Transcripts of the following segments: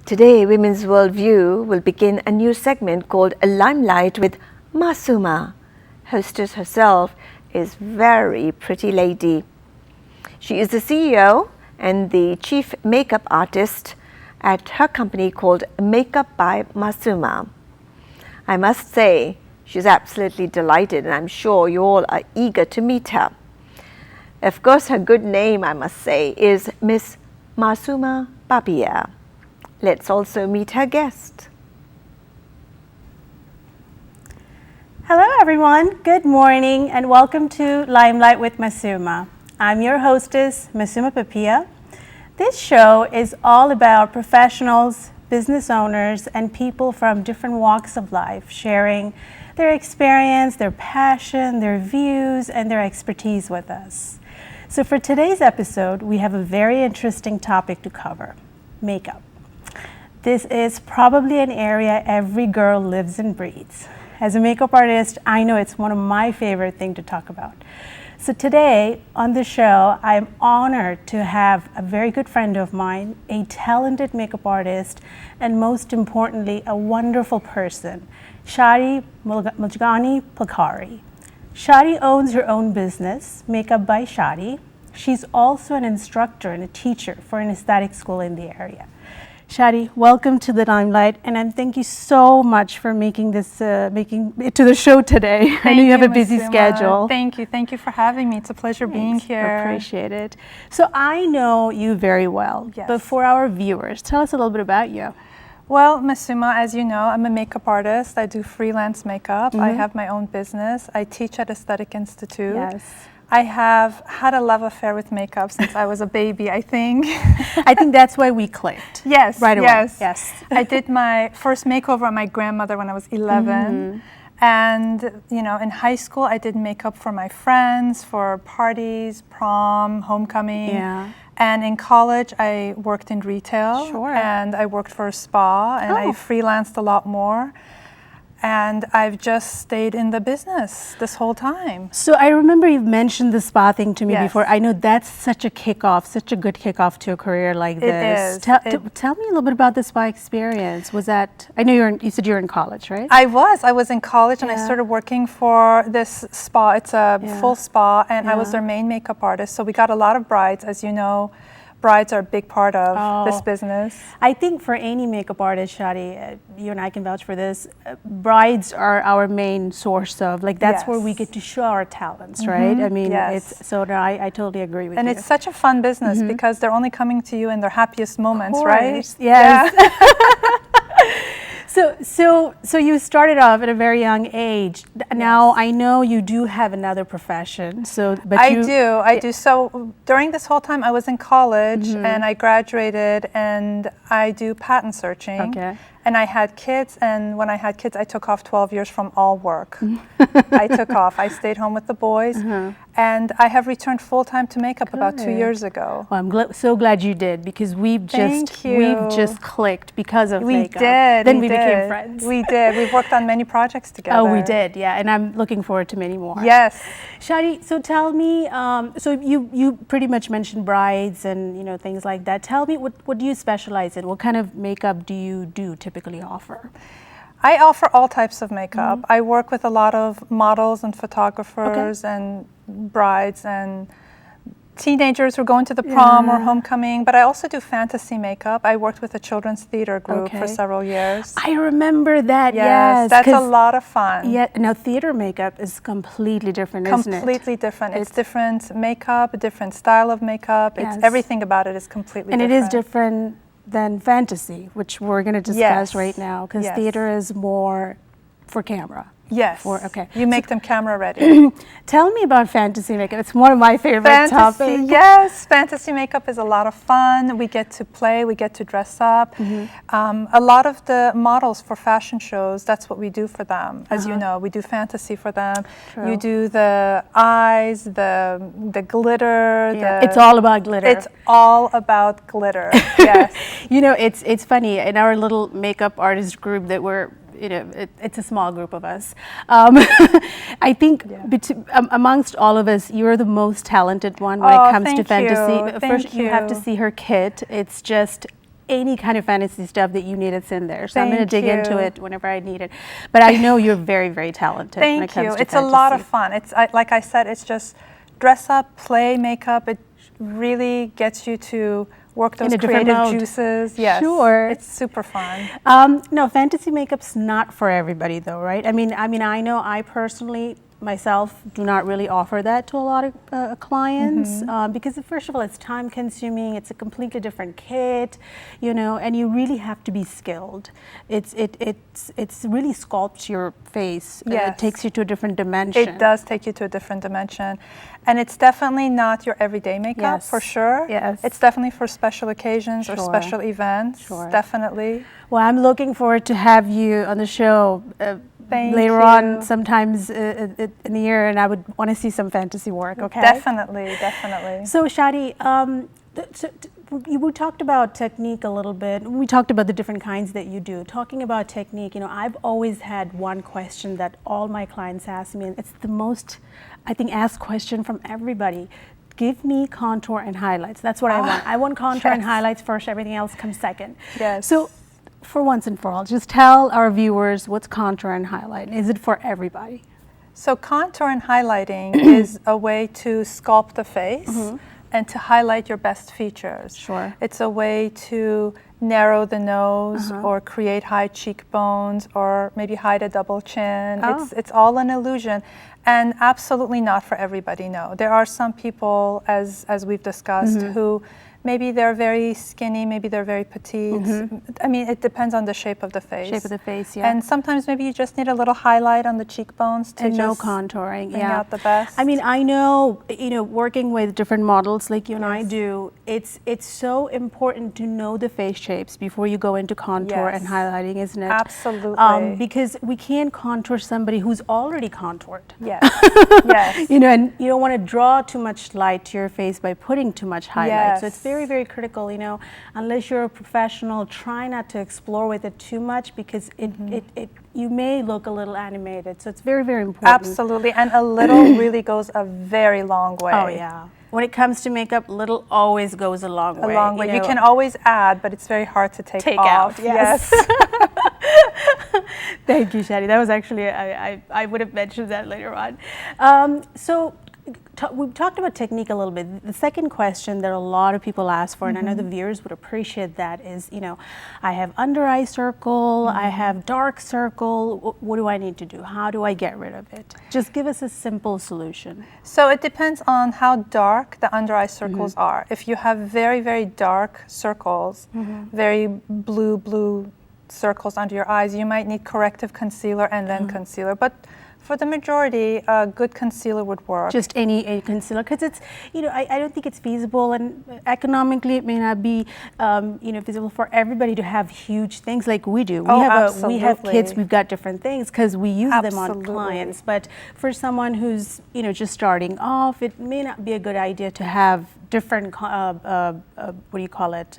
Today, Women's Worldview will begin a new segment called Limelight with Masuma. Hostess herself is very pretty lady. She is the CEO and the chief makeup artist at her company called Makeup by Masuma. I must say, she's absolutely delighted, and I'm sure you all are eager to meet her. Of course, her good name, I must say, is Miss Masuma Papia. Let's also meet her guest. Hello everyone, good morning and welcome to Limelight with Masuma. I'm your hostess, Masuma Papia. This show is all about professionals, business owners, and people from different walks of life sharing their experience, their passion, their views, and their expertise with us. So for today's episode, we have a very interesting topic to cover, makeup. This is probably an area every girl lives and breathes. As a makeup artist, I know it's one of my favorite things to talk about. So today on the show, I'm honored to have a very good friend of mine, a talented makeup artist, and most importantly, a wonderful person, Shadi Mojgani Peikari. Shadi owns her own business, MakeupbyShadi. She's also an instructor and a teacher for an aesthetic school in the area. Shadi, welcome to the Limelight, and thank you so much for making it to the show today. I know you have a busy schedule. Thank you for having me. It's a pleasure being here. Appreciate it. So I know you very well, but for our viewers, tell us a little bit about you. Well, Masuma, as you know, I'm a makeup artist. I do freelance makeup. I have my own business. I teach at Aesthetic Institute. Yes. I have had a love affair with makeup since I was a baby, I think. I think that's why we clicked. Yes, right away. Yes. I did my first makeover on my grandmother when I was 11. And, you know, in high school, I did makeup for my friends, for parties, prom, homecoming. Yeah. And in college, I worked in retail. Sure. And I worked for a spa, and I freelanced a lot more. And I've just stayed in the business this whole time. So I remember you mentioned the spa thing to me before. I know that's such a kickoff, such a good kickoff to a career like this. It is. Tell me a little bit about the spa experience. Was that, I know you said you were in college, right? I was in college and I started working for this spa. It's a full spa, and I was their main makeup artist. So we got a lot of brides, as you know. Brides are a big part of this business. I think for any makeup artist, Shadi, you and I can vouch for this, brides are our main source of, like, that's where we get to show our talents, right? I mean, I totally agree with you. And it's such a fun business because they're only coming to you in their happiest moments, right? Yes. Yeah. So you started off at a very young age. Now I know you do have another profession. I do. So during this whole time I was in college and I graduated and I do patent searching. Okay. And I had kids, and when I had kids I took off 12 years from all work. I took off. I stayed home with the boys and I have returned full-time to makeup about 2 years ago. Well, I'm so glad you did, because we've just clicked because of makeup. We did. Then we became friends. We did. We've worked on many projects together. Oh, we did, yeah, and I'm looking forward to many more. Yes. Shadi, so tell me, so you pretty much mentioned brides and things like that. Tell me, what do you specialize in? What kind of makeup do you typically offer? I offer all types of makeup. I work with a lot of models and photographers and brides and teenagers who are going to the prom or homecoming, but I also do fantasy makeup. I worked with a children's theater group for several years. I remember that, yes. That's a lot of fun. Yeah, now theater makeup is completely different, isn't it? Completely different. It's different makeup, a different style of makeup. It's everything about it is completely different. And it is different than fantasy, which we're going to discuss right now, because theater is more for camera. Yes. Okay. You make them camera ready. Tell me about fantasy makeup. It's one of my favorite topics. Yes, fantasy makeup is a lot of fun. We get to play, we get to dress up. A lot of the models for fashion shows, that's what we do for them. As you know, we do fantasy for them. True. You do the eyes, the glitter. It's all about glitter. It's all about glitter. Yes. It's funny, in our little makeup artist group that we're it's a small group of us. I think amongst all of us, you're the most talented one when it comes to fantasy. First, you have to see her kit. It's just any kind of fantasy stuff that you need, it's in there. So I'm going to Thank dig into you. it whenever I need it. But I know you're very, very talented when it Thank comes you. to It's a lot of fantasy. fun. Like I said, it's just dress up, play, makeup. It really gets you to work those In a different creative mode. juices. Yes, Sure. it's super fun. No, fantasy makeup's not for everybody, though, right? I mean, I know I personally myself do not really offer that to a lot of clients because first of all, it's time consuming. It's a completely different kit, you know, and you really have to be skilled. It's really sculpts your face. Yes. It takes you to a different dimension. It does take you to a different dimension. And it's definitely not your everyday makeup, Yes. for sure. Yes. It's definitely for special occasions or Sure. special events. Sure. Definitely. Well, I'm looking forward to have you on the show Thank later you. on, sometimes in the year, and I would want to see some fantasy work. Okay. Definitely, definitely. So Shadi, we talked about technique a little bit. We talked about the different kinds that you do. Talking about technique, you know, I've always had one question that all my clients ask me, and it's the most, I think, asked question from everybody. Give me contour and highlights. That's what I want. I want contour and highlights first. Everything else comes second. Yes. So, for once and for all, just tell our viewers what's contour and highlight. Is it for everybody? So contour and highlighting is a way to sculpt the face and to highlight your best features. Sure. It's a way to narrow the nose or create high cheekbones or maybe hide a double chin. It's all an illusion, and absolutely not for everybody, no. There are some people, as we've discussed, who maybe they're very skinny, maybe they're very petite. I mean, it depends on the shape of the face. Shape of the face, yeah. And sometimes maybe you just need a little highlight on the cheekbones to And no just contouring, bring yeah. out the best. I mean, I know, you know, working with different models like you and I do, it's so important to know the face shapes before you go into contour and Yes. highlighting, isn't it? Absolutely. Because we can't contour somebody who's already contoured. Yes. Yes. You know, and you don't want to draw too much light to your face by putting too much highlight. So it's Yes. very, very critical, you know, unless you're a professional, try not to explore with it too much because you may look a little animated. So it's very, very important. Absolutely. And a little really goes a very long way. Oh, yeah. When it comes to makeup, little always goes a long way. A long way. You know. can always add, but it's very hard to take off. out. Yes. Thank you, Shadi. That was actually, I would have mentioned that later on. We've talked about technique a little bit. The second question that a lot of people ask for, and I know the viewers would appreciate that, is, you know, I have under eye circle, I have dark circle. What do I need to do? How do I get rid of it? Just give us a simple solution. So it depends on how dark the under eye circles are. If you have very, very dark circles, very blue circles under your eyes, you might need corrective concealer and then concealer. But for the majority, a good concealer would work. Just any concealer, because it's, you know, I don't think it's feasible, and economically it may not be, you know, feasible for everybody to have huge things like we do. We have kits, we've got different things because we use them on clients. But for someone who's, you know, just starting off, it may not be a good idea to have different, what do you call it?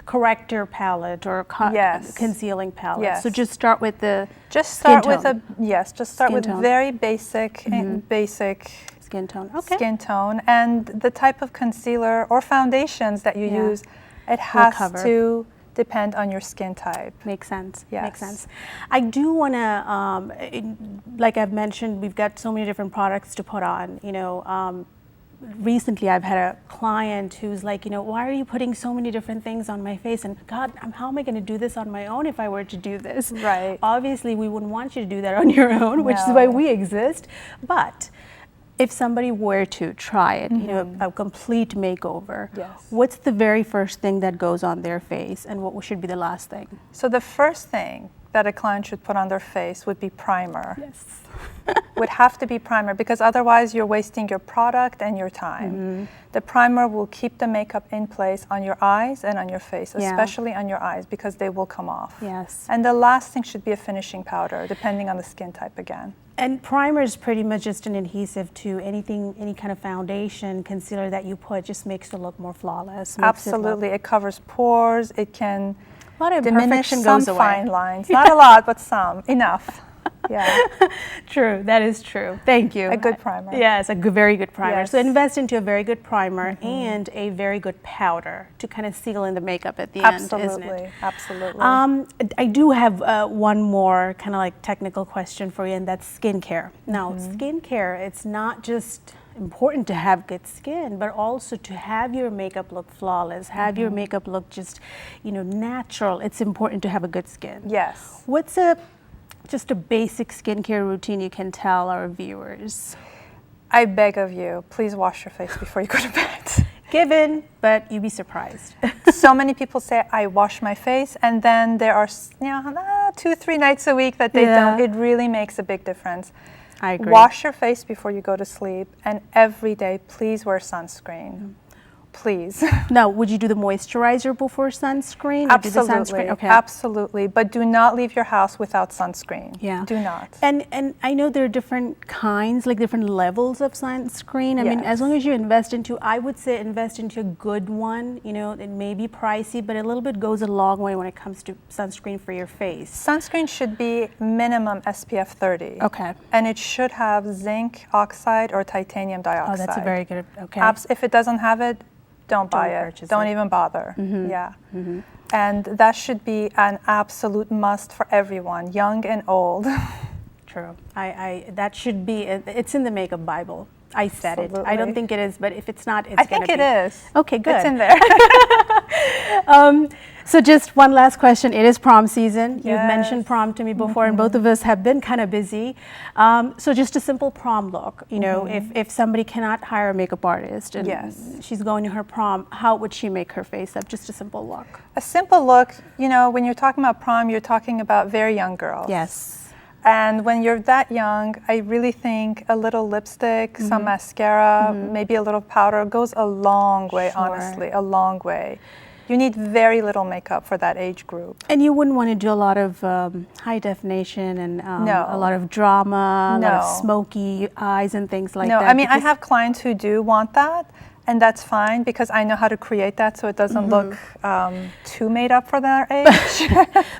Corrector palette or concealing palette. Yes. So just start with the just start with tone. very basic basic skin tone. Okay. Skin tone, and the type of concealer or foundations that you use, it has to depend on your skin type. Makes sense. Yes. Makes sense. I do want to, like I've mentioned, we've got so many different products to put on. You know, recently I've had a client who's like, you know, why are you putting so many different things on my face? And God, how am I going to do this on my own if I were to do this? Right. Obviously, we wouldn't want you to do that on your own, which is why we exist. But if somebody were to try it, you know, a complete makeover, what's the very first thing that goes on their face, and what should be the last thing? So the first thing that a client should put on their face would be primer. Yes. Would have to be primer, because otherwise you're wasting your product and your time. The primer will keep the makeup in place on your eyes and on your face, especially on your eyes, because they will come off. Yes. And the last thing should be a finishing powder, depending on the skin type again. And primer is pretty much just an adhesive to anything, any kind of foundation, concealer that you put, just makes it look more flawless. Absolutely. It covers pores. It can a lot of diminish imperfection some goes away. fine lines. Not a lot, but some. Enough. Yeah. True, that is true. Thank you. A good primer. Yes, a very good primer. Yes. So invest into a very good primer and a very good powder to kind of seal in the makeup at the end, isn't it? Absolutely. I do have one more kind of like technical question for you, and that's skincare. Now, skincare, it's not just important to have good skin, but also to have your makeup look flawless, have your makeup look just, natural. It's important to have a good skin. Yes. What's just a basic skincare routine you can tell our viewers? I beg of you, please wash your face before you go to bed. Given, but you'd be surprised. So many people say, I wash my face, and then there are 2-3 nights a week that they don't. It really makes a big difference. I agree. Wash your face before you go to sleep, and every day, please wear sunscreen. Please. Now, would you do the moisturizer before sunscreen? Or do the sunscreen? Okay. Absolutely. But do not leave your house without sunscreen. Yeah. Do not. And I know there are different kinds, like different levels of sunscreen. I mean, as long as you invest into, I would say invest into a good one. It may be pricey, but a little bit goes a long way when it comes to sunscreen for your face. Sunscreen should be minimum SPF 30. Okay. And it should have zinc oxide or titanium dioxide. Oh, that's a very good, okay. If it doesn't have it, don't buy it. Don't even bother. Yeah. And that should be an absolute must for everyone, young and old. True. That should be, it's in the Makeup Bible. I said it. I don't think it is, but if it's not, it's going to be. I think it is. Okay, good. It's in there. So just one last question. It is prom season. Yes. You've mentioned prom to me before, and both of us have been kind of busy. So just a simple prom look. If somebody cannot hire a makeup artist and she's going to her prom, how would she make her face up? Just a simple look. A simple look, when you're talking about prom, you're talking about very young girls. Yes. And when you're that young, I really think a little lipstick, some mascara, maybe a little powder goes a long way, honestly, a long way. You need very little makeup for that age group. And you wouldn't want to do a lot of high definition and a lot of drama, a lot of smoky eyes and things like that. No, I mean, I have clients who do want that. And that's fine because I know how to create that so it doesn't look too made up for their age.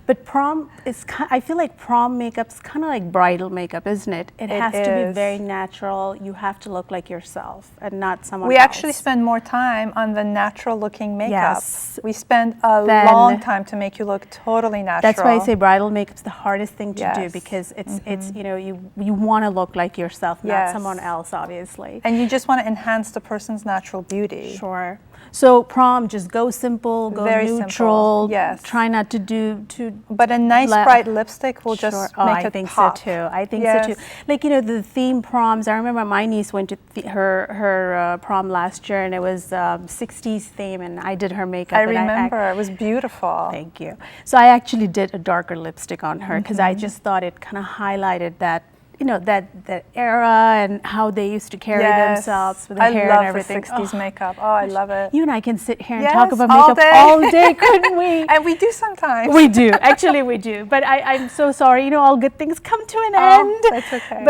But prom is, I feel like prom makeup's kind of like bridal makeup, isn't it? It has to be very natural. You have to look like yourself and not someone else. We actually spend more time on the natural looking makeup. Yes. We spend a long time to make you look totally natural. That's why I say bridal makeup's the hardest thing to do because it's you want to look like yourself, not someone else, obviously. And you just want to enhance the person's natural beauty. Sure. So prom, just go simple, go very neutral. Simple. Yes. Try not to do too. But a nice bright lipstick will just make it think pop. so too. I think so too. Like the theme proms. I remember my niece went to her prom last year, and it was 60s theme, and I did her makeup. I remember it was beautiful. Thank you. So I actually did a darker lipstick on her because I just thought it kind of highlighted that. That era and how they used to carry themselves with the hair and everything. I love the 60s makeup. Oh, I love it. You and I can sit here and talk about makeup all day, couldn't we? And we do sometimes. We do. Actually, we do. But I'm so sorry. All good things come to an end. That's okay.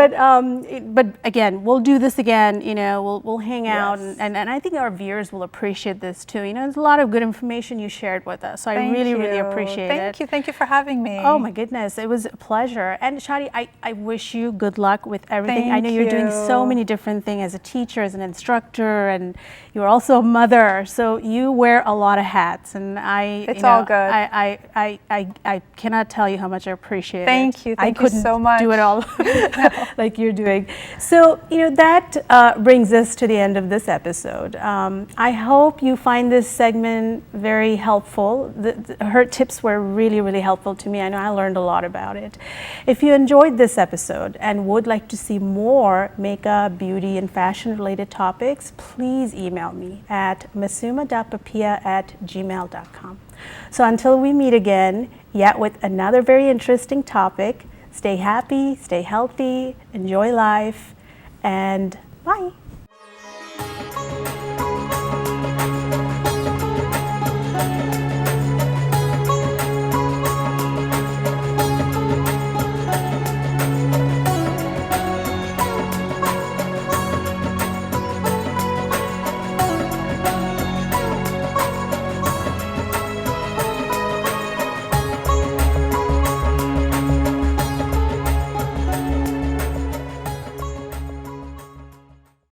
But again, we'll do this again. We'll hang out, and I think our viewers will appreciate this too. There's a lot of good information you shared with us. So I really appreciate it. Thank you for having me. Oh my goodness, it was a pleasure. And Shadi, I wish you good luck with everything. I know you're doing so many different things as a teacher, as an instructor, and you're also a mother. So you wear a lot of hats, and it's all good. I cannot tell you how much I appreciate it. Thank you so much. I couldn't do it all like you're doing. So that brings us to the end of this episode. I hope you find this segment very helpful. Her tips were really helpful to me. I know I learned a lot about it. If you enjoyed this episode and would like to see more makeup, beauty, and fashion-related topics, please email me at masuma.papia@gmail.com. So until we meet again, yet with another very interesting topic, stay happy, stay healthy, enjoy life, and bye.